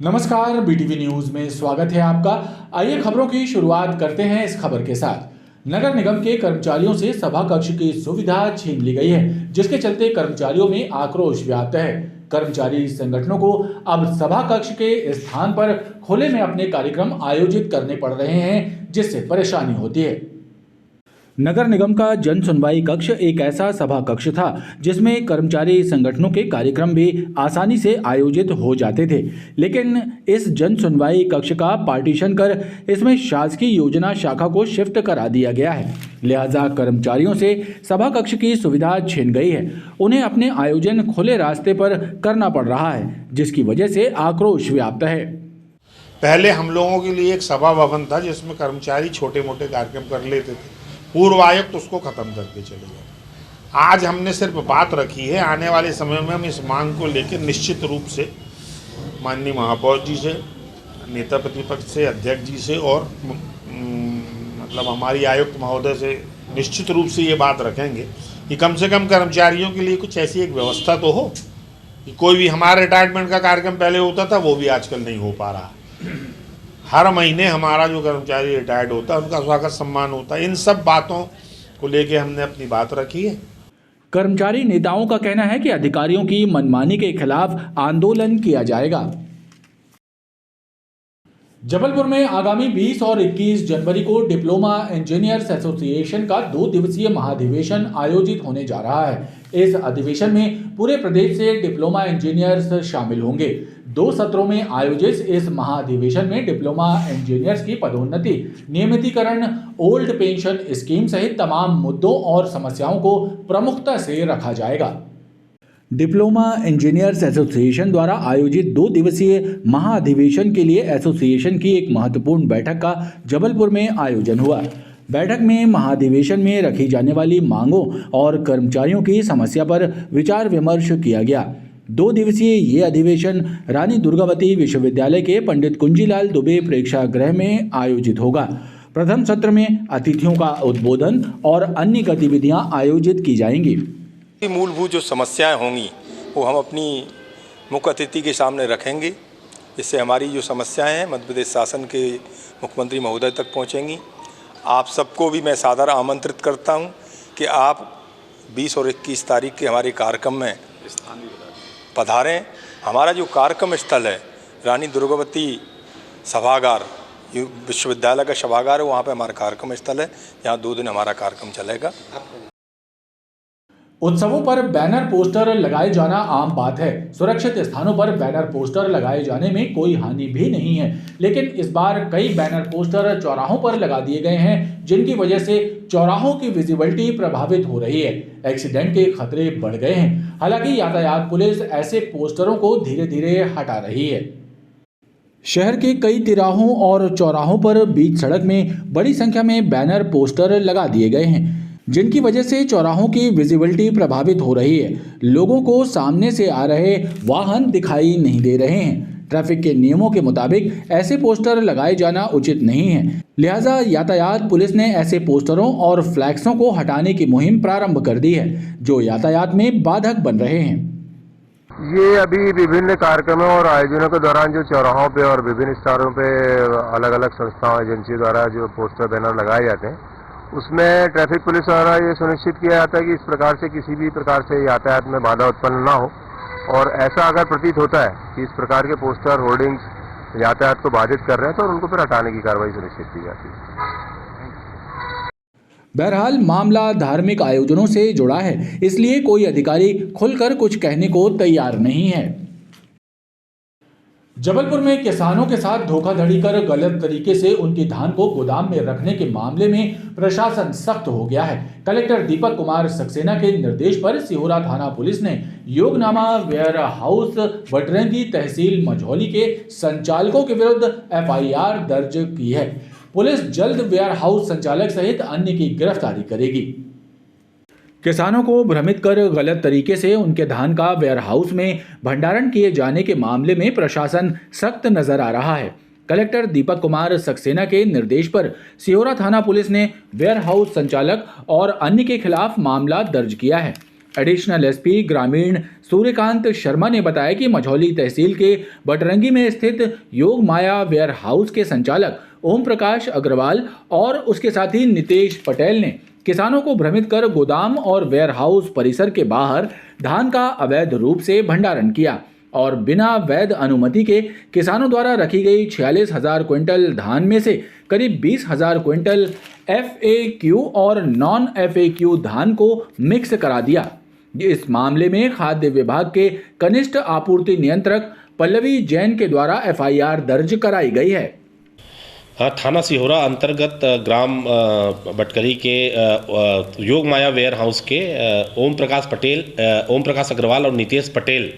नमस्कार, BTV news में स्वागत है आपका। आइए खबरों की शुरुआत करते हैं इस खबर के साथ। नगर निगम के कर्मचारियों से सभा कक्ष की सुविधा छीन ली गई है, जिसके चलते कर्मचारियों में आक्रोश व्याप्त है। कर्मचारी संगठनों को अब सभा कक्ष के स्थान पर खुले में अपने कार्यक्रम आयोजित करने पड़ रहे हैं, जिससे परेशानी होती है। नगर निगम का जन सुनवाई कक्ष एक ऐसा सभा कक्ष था जिसमें कर्मचारी संगठनों के कार्यक्रम भी आसानी से आयोजित हो जाते थे, लेकिन इस जन सुनवाई कक्ष का पार्टीशन कर इसमें शासकीय योजना शाखा को शिफ्ट करा दिया गया है। लिहाजा कर्मचारियों से सभा कक्ष की सुविधा छीन गई है। उन्हें अपने आयोजन खुले रास्ते पर करना पड़ रहा है, जिसकी वजह से आक्रोश व्याप्त है। पहले हम लोगों के लिए एक सभा भवन था जिसमें कर्मचारी छोटे मोटे कार्यक्रम कर लेते थे। पूर्व आयुक्त उसको खत्म करके चले गए। आज हमने सिर्फ बात रखी है, आने वाले समय में हम इस मांग को लेकर निश्चित रूप से माननीय महापौर जी से, नेता प्रतिपक्ष से, अध्यक्ष जी से और मतलब हमारी आयुक्त महोदय से निश्चित रूप से ये बात रखेंगे कि कम से कम कर्मचारियों के लिए कुछ ऐसी एक व्यवस्था तो हो कि कोई भी हमारा रिटायरमेंट का कार्यक्रम पहले होता था, वो भी आजकल नहीं हो पा रहा। हर महीने हमारा जो कर्मचारी रिटायर्ड होता है उनका स्वागत सम्मान होता है। इन सब बातों को लेके हमने अपनी बात रखी है। कर्मचारी नेताओं का कहना है कि अधिकारियों की मनमानी के खिलाफ आंदोलन किया जाएगा। जबलपुर में आगामी 20 और 21 जनवरी को डिप्लोमा इंजीनियर्स एसोसिएशन का 2 दिवसीय महाधिवेशन आयोजित होने जा रहा है। इस अधिवेशन में पूरे प्रदेश से डिप्लोमा इंजीनियर्स शामिल होंगे। 2 सत्रों में आयोजित इस महाधिवेशन में डिप्लोमा इंजीनियर्स की पदोन्नति, नियमितीकरण, ओल्ड पेंशन स्कीम सहित तमाम मुद्दों और समस्याओं को प्रमुखता से रखा जाएगा। डिप्लोमा इंजीनियर्स एसोसिएशन द्वारा आयोजित 2 दिवसीय महाधिवेशन के लिए एसोसिएशन की एक महत्वपूर्ण बैठक का जबलपुर में आयोजन हुआ। बैठक में महाधिवेशन में रखी जाने वाली मांगों और कर्मचारियों की समस्या पर विचार विमर्श किया गया। 2 दिवसीय ये अधिवेशन रानी दुर्गावती विश्वविद्यालय के पंडित कुंजीलाल दुबे प्रेक्षागृह में आयोजित होगा। प्रथम सत्र में अतिथियों का उद्बोधन और अन्य गतिविधियां आयोजित की जाएंगी। मूलभूत जो समस्याएं होंगी वो हम अपनी मुख्य अतिथि के सामने रखेंगे, जिससे हमारी जो समस्याएं हैं मध्य प्रदेश शासन के मुख्यमंत्री महोदय तक पहुंचेंगी। आप सबको भी मैं सादर आमंत्रित करता हूं कि आप 20 और 21 तारीख के हमारे कार्यक्रम में पधारें। हमारा जो कार्यक्रम स्थल है रानी दुर्गावती सभागार, विश्वविद्यालय का सभागार है, वहाँ पे हमारा कार्यक्रम स्थल है। यहाँ 2 दिन हमारा कार्यक्रम चलेगा। उत्सवों पर बैनर पोस्टर लगाए जाना आम बात है। सुरक्षित स्थानों पर बैनर पोस्टर लगाए जाने में कोई हानि भी नहीं है, लेकिन इस बार कई बैनर पोस्टर चौराहों पर लगा दिए गए हैं, जिनकी वजह से चौराहों की विजिबिलिटी प्रभावित हो रही है। एक्सीडेंट के खतरे बढ़ गए हैं। हालांकि यातायात पुलिस ऐसे पोस्टरों को धीरे धीरे हटा रही है। शहर के कई तिराहों और चौराहों पर बीच सड़क में बड़ी संख्या में बैनर पोस्टर लगा दिए गए हैं, जिनकी वजह से चौराहों की विजिबिलिटी प्रभावित हो रही है। लोगों को सामने से आ रहे वाहन दिखाई नहीं दे रहे हैं। ट्रैफिक के नियमों के मुताबिक ऐसे पोस्टर लगाए जाना उचित नहीं है। लिहाजा यातायात पुलिस ने ऐसे पोस्टरों और फ्लैक्सों को हटाने की मुहिम प्रारंभ कर दी है, जो यातायात में बाधक बन रहे हैं। ये अभी विभिन्न कार्यक्रमों और आयोजनों के दौरान जो चौराहों पे और विभिन्न स्थानों पे अलग अलग संस्थाओं एजेंसी द्वारा जो पोस्टर बैनर लगाए जाते हैं, उसमें ट्रैफिक पुलिस द्वारा ये सुनिश्चित किया जाता है कि इस प्रकार से किसी भी प्रकार से यातायात में बाधा उत्पन्न ना हो। और ऐसा अगर प्रतीत होता है कि इस प्रकार के पोस्टर होर्डिंग्स यातायात को बाधित कर रहे हैं तो उनको फिर हटाने की कार्रवाई सुनिश्चित की जाती है। बहरहाल मामला धार्मिक आयोजनों से जुड़ा है, इसलिए कोई अधिकारी खुलकर कुछ कहने को तैयार नहीं है। जबलपुर में किसानों के साथ धोखाधड़ी कर गलत तरीके से उनकी धान को गोदाम में रखने के मामले में प्रशासन सख्त हो गया है। कलेक्टर दीपक कुमार सक्सेना के निर्देश पर सिहोरा थाना पुलिस ने योगनामा वेयर हाउस वडरेंगी तहसील मझौली के संचालकों के विरुद्ध FIR दर्ज की है। पुलिस जल्द वेयर हाउस संचालक सहित अन्य की गिरफ्तारी करेगी। किसानों को भ्रमित कर गलत तरीके से उनके धान का वेयर हाउस में भंडारण किए जाने के मामले में प्रशासन सख्त नजर आ रहा है। कलेक्टर दीपक कुमार सक्सेना के निर्देश पर सिहोरा थाना पुलिस ने वेयर हाउस संचालक और अन्य के खिलाफ मामला दर्ज किया है। एडिशनल एसपी ग्रामीण सूर्यकांत शर्मा ने बताया कि मझौली तहसील के बटरंगी में स्थित योग माया वेयर हाउस के संचालक ओम प्रकाश अग्रवाल और उसके साथी नितेश पटेल ने किसानों को भ्रमित कर गोदाम और वेयर हाउस परिसर के बाहर धान का अवैध रूप से भंडारण किया और बिना वैध अनुमति के किसानों द्वारा रखी गई 46,000 क्विंटल धान में से करीब 20,000 क्विंटल FAQ और नॉन FAQ धान को मिक्स करा दिया। इस मामले में खाद्य विभाग के कनिष्ठ आपूर्ति नियंत्रक पल्लवी जैन के द्वारा FIR दर्ज कराई गई है। थाना सिहोरा अंतर्गत ग्राम बटकरी के योग माया वेयर हाउस के ओम प्रकाश अग्रवाल और नितेश पटेल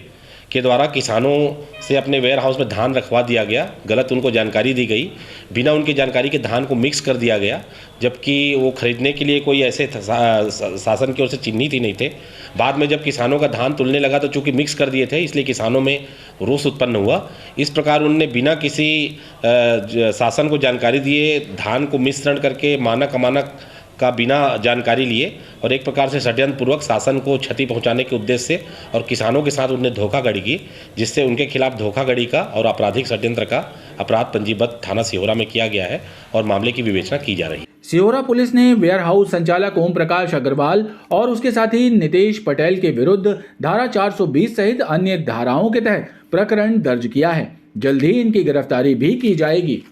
के द्वारा किसानों से अपने वेयर हाउस में धान रखवा दिया गया। गलत उनको जानकारी दी गई, बिना उनकी जानकारी के धान को मिक्स कर दिया गया, जबकि वो खरीदने के लिए कोई ऐसे शासन की ओर से चिन्हित ही नहीं थे। बाद में जब किसानों का धान तुलने लगा तो चूंकि मिक्स कर दिए थे, इसलिए किसानों में रोष उत्पन्न हुआ। इस प्रकार उनने बिना किसी शासन को जानकारी दिए धान को मिश्रण करके मानक अमानक का बिना जानकारी लिए और एक प्रकार से षड्यंत्र पूर्वक शासन को क्षति पहुंचाने के उद्देश्य से और किसानों के साथ उन्होंने धोखाधड़ी की, जिससे उनके खिलाफ धोखाधड़ी का और आपराधिक षड्यंत्र का अपराध पंजीबद्ध थाना सिहोरा में किया गया है और मामले की विवेचना की जा रही है। सिहोरा पुलिस ने वेयर हाउस संचालक ओम प्रकाश अग्रवाल और उसके साथी नितेश पटेल के विरुद्ध धारा 420 सहित अन्य धाराओं के तहत प्रकरण दर्ज किया है। जल्द ही इनकी गिरफ्तारी भी की जाएगी।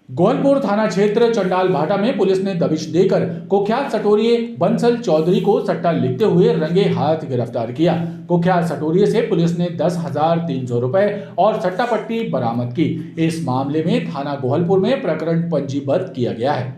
गोहलपुर थाना क्षेत्र चंडाल भाटा में पुलिस ने दबिश देकर कुख्यात सटोरिये बंसल चौधरी को सट्टा लिखते हुए रंगे हाथ गिरफ्तार किया। कुख्यात सटोरिये से पुलिस ने 10,300 रुपए और सट्टा पट्टी बरामद की। इस मामले में थाना गोहलपुर में प्रकरण पंजीबद्ध किया गया है।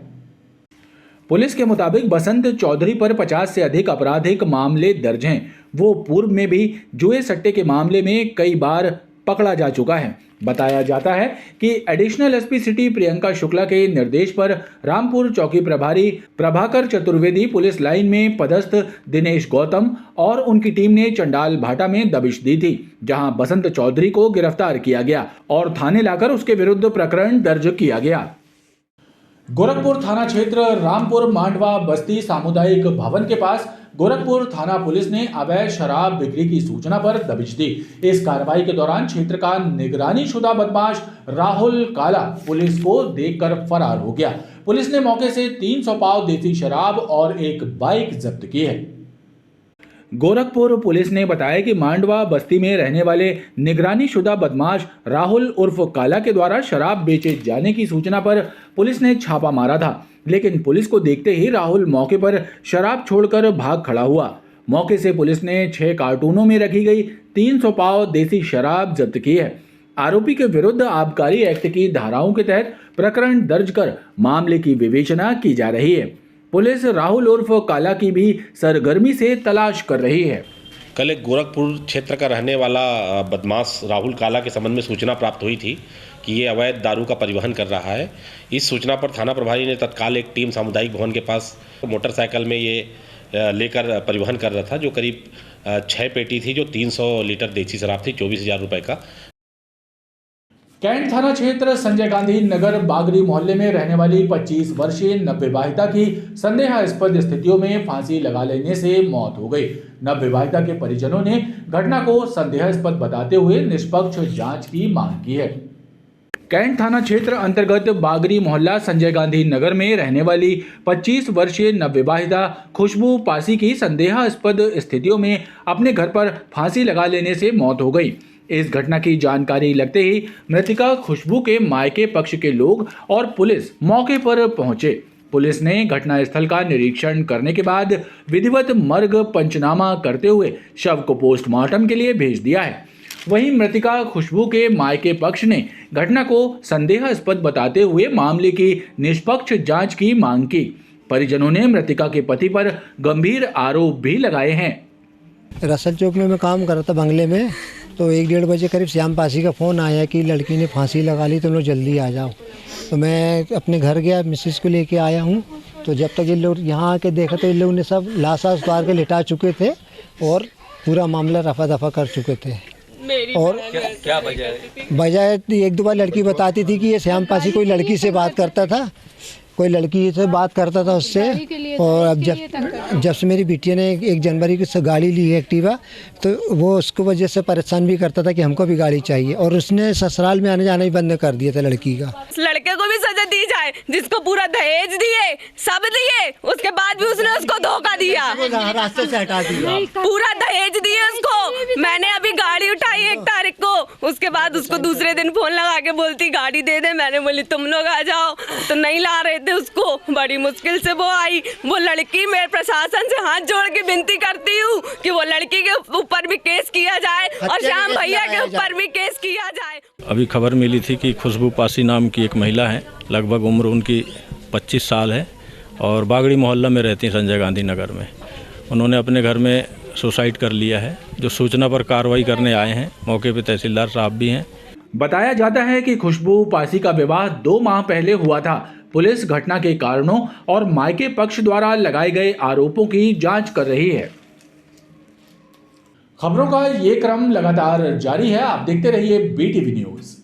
पुलिस के मुताबिक बसंत चौधरी पर 50 से अधिक आपराधिक मामले दर्ज हैं। वो पूर्व में भी जुए सट्टे के मामले में कई बार पकड़ा जा चुका है। बताया जाता है कि additional SP city Priyanka Shukla के निर्देश पर रामपुर चौकी प्रभारी प्रभाकर चतुर्वेदी पुलिस लाइन में पदस्थ दिनेश गौतम और उनकी टीम ने चंडाल भाटा में दबिश दी थी, जहां बसंत चौधरी को गिरफ्तार किया गया और थाने लाकर उसके विरुद्ध प्रकरण दर्ज किया गया। गोरखपुर थाना क्षेत्र रामपुर मांडवा बस्ती सामुदायिक भवन के पास गोरखपुर थाना पुलिस ने अवैध शराब बिक्री की सूचना पर दबिश दी। इस कार्रवाई के दौरान क्षेत्र का निगरानी शुदा बदमाश राहुल काला पुलिस को देखकर फरार हो गया। पुलिस ने मौके से 300 पाव देसी शराब और एक बाइक जब्त की है। गोरखपुर पुलिस ने बताया कि मांडवा बस्ती में रहने वाले निगरानी शुदा बदमाश राहुल उर्फ काला के द्वारा शराब बेचे जाने की सूचना पर पुलिस ने छापा मारा था, लेकिन पुलिस को देखते ही राहुल मौके पर शराब छोड़कर भाग खड़ा हुआ। मौके से पुलिस ने 6 कार्टूनों में रखी गई 300 पाव देसी शराब जब्त की है। आरोपी के विरुद्ध आबकारी एक्ट की धाराओं के तहत प्रकरण दर्ज कर मामले की विवेचना की जा रही है। पुलिस राहुल उर्फ काला की भी सरगर्मी से तलाश कर रही है। कल एक गोरखपुर क्षेत्र का रहने वाला बदमाश राहुल काला के संबंध में सूचना प्राप्त हुई थी कि ये अवैध दारू का परिवहन कर रहा है। इस सूचना पर थाना प्रभारी ने तत्काल एक टीम सामुदायिक भवन के पास मोटरसाइकिल में ये लेकर परिवहन कर रहा था, जो करीब 6 पेटी थी, जो 300 लीटर देसी शराब थी 24,000 रुपये का। कैंट थाना क्षेत्र संजय गांधी नगर बागरी मोहल्ले में रहने वाली 25 वर्षीय नवविवाहिता की संदेहास्पद स्थितियों में फांसी लगा लेने से मौत हो गई। नवविवाहिता के परिजनों ने घटना को संदेहास्पद बताते हुए निष्पक्ष जांच की मांग की है। कैंट थाना क्षेत्र अंतर्गत बागरी मोहल्ला संजय गांधी नगर में रहने वाली 25 वर्षीय नवविवाहिता खुशबू पासी की संदेहास्पद स्थितियों में अपने घर पर फांसी लगा लेने से मौत हो गई। इस घटना की जानकारी लगते ही मृतिका खुशबू के मायके पक्ष के लोग और पुलिस मौके पर पहुंचे। पुलिस ने घटनास्थल का निरीक्षण करने के बाद विधिवत मर्ग पंचनामा करते हुए शव को पोस्टमार्टम के लिए भेज दिया है। वहीं मृतिका खुशबू के मायके पक्ष ने घटना को संदेहास्पद बताते हुए मामले की निष्पक्ष जांच की मांग की। परिजनों ने मृतिका के पति पर गंभीर आरोप भी लगाए हैं। रसल चौक में मैं काम कर रहा था बंगले में, तो 1-1:30 बजे करीब श्याम पासी का फ़ोन आया कि लड़की ने फांसी लगा ली, तो लोग जल्दी आ जाओ। तो मैं अपने घर गया, मिसेस को लेके आया हूँ। तो जब तक ये लोग यहाँ आके देखा तो इन लोगों ने सब लाश उतार के लिटा चुके थे और पूरा मामला रफा दफा कर चुके थे। और क्या वजह 1-2 बार लड़की बताती थी कि ये श्याम पासी कोई लड़की से बात करता था, कोई लड़की से बात करता था उससे, और अब जब से मेरी बिटिया ने 1 जनवरी की गाड़ी ली है एक्टिवा, तो वो उसको वजह से परेशान भी करता था कि हमको भी गाड़ी चाहिए, और उसने ससुराल में आने जाना ही बंद कर दिया था लड़की का। लड़के को भी सजा दी जाए जिसको पूरा दहेज दिए, सब दिए, उसके बाद भी उसने उसको धोखा दिया, रास्ते से हटा दिया, पूरा दहेज दिए उसको। मैंने अभी गाड़ी उठाई 1 तारीख को, उसके बाद उसको दूसरे दिन फोन लगा के बोलती गाड़ी दे दे। मैंने बोली तुम लोग आ जाओ, तो नहीं ला रहे थे उसको। बड़ी मुश्किल से वो आई। वो लड़की, मैं प्रशासन से हाथ जोड़ के विनती करती हूँ कि वो लड़की के ऊपर भी केस किया जाए और श्याम भैया के ऊपर भी केस किया जाए। अभी खबर मिली थी कि खुशबू पासी नाम की एक महिला है, लगभग उम्र उनकी 25 साल है, और बागड़ी मोहल्ला में रहती हैं, संजय गांधी नगर में। उन्होंने अपने घर में सुसाइड कर लिया है। जो सूचना पर कार्रवाई करने आए हैं, मौके पर तहसीलदार साहब भी हैं। बताया जाता है कि खुशबू पासी का विवाह 2 माह पहले हुआ था। पुलिस घटना के कारणों और मायके पक्ष द्वारा लगाए गए आरोपों की जांच कर रही है। खबरों का ये क्रम लगातार जारी है। आप देखते रहिए BTV न्यूज़।